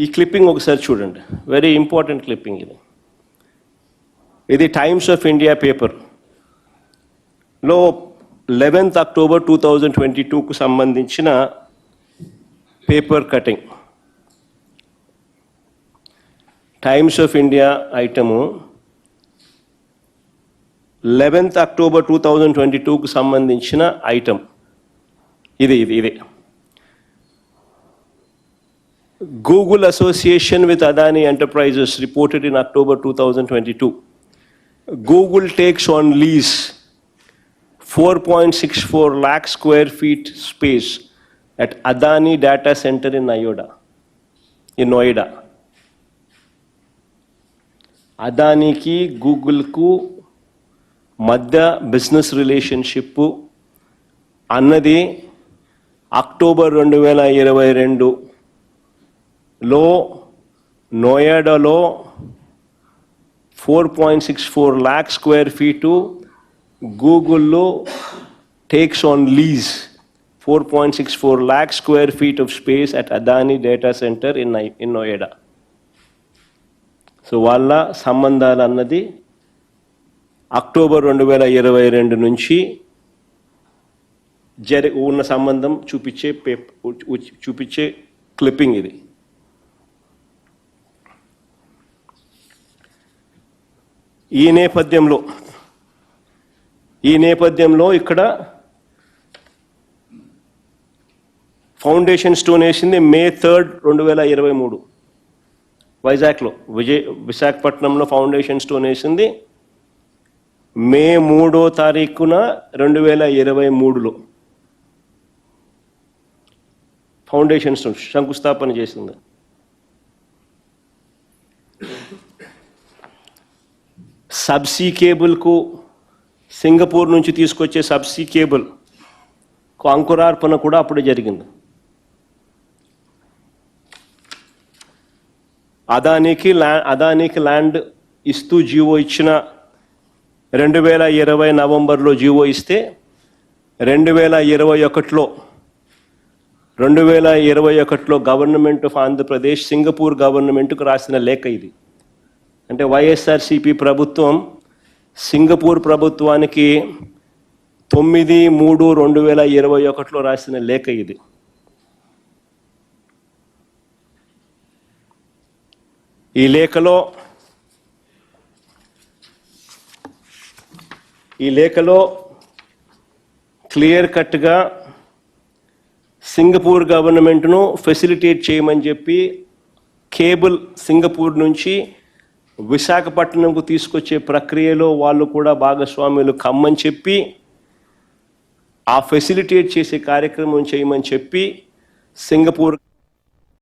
ఈ క్లిప్పింగ్ ఒకసారి చూడండి, వెరీ ఇంపార్టెంట్ క్లిప్పింగ్ ఇది. ఇది టైమ్స్ ఆఫ్ ఇండియా పేపర్లో 11th October 2022కు సంబంధించిన paper cutting. Times of India item 11th October 2022కు సంబంధించిన ఐటమ్ ఇది. Google association with Adani Enterprises reported in October 2022. Google takes on lease 4.64 lakh square feet space at Adani Data Center in Noida. అదానికి గూగుల్కు మధ్య business relationship అన్నది October 2022లో నోయిడాలో 4.64 lakh square feet గూగుల్లో takes on lease 4.64 lakh square feet of space at Adani Data Center in Noida. So వాళ్ళ సంబంధాలు అన్నది October 2022 నుంచి ఉన్న సంబంధం చూపించే క్లిప్పింగ్ ఇది. ఈ నేపథ్యంలో ఇక్కడ ఫౌండేషన్ స్టోన్ వేసింది May 3rd, 2023 వైజాగ్లో. విశాఖపట్నంలో ఫౌండేషన్ స్టోన్ వేసింది May 3వ తారీఖున 2023లో ఫౌండేషన్ స్టోన్ శంకుస్థాపన చేసింది. సబ్సీ కేబుల్కు సింగపూర్ నుంచి తీసుకొచ్చే సబ్సీ కేబుల్కు అంకురార్పణ కూడా అప్పుడే జరిగింది. అదానికి ల్యాండ్ ఇస్తూ జీవో ఇచ్చిన 2020 నవంబర్లో జీవో ఇస్తే 2021లో గవర్నమెంట్ ఆఫ్ ఆంధ్రప్రదేశ్ సింగపూర్ గవర్నమెంట్కు రాసిన లేఖ ఇది. అంటే వైఎస్ఆర్సిపి ప్రభుత్వం సింగపూర్ ప్రభుత్వానికి 9/3/2021లో రాసిన లేఖ ఇది. ఈ లేఖలో క్లియర్ కట్గా సింగపూర్ గవర్నమెంట్ను ఫెసిలిటేట్ చేయమని చెప్పి కేబుల్ సింగపూర్ నుంచి విశాఖపట్నంకు తీసుకొచ్చే ప్రక్రియలో వాళ్ళు కూడా భాగస్వాములు కమ్మని చెప్పి ఆ ఫెసిలిటేట్ చేసే కార్యక్రమం చేయమని చెప్పి సింగపూర్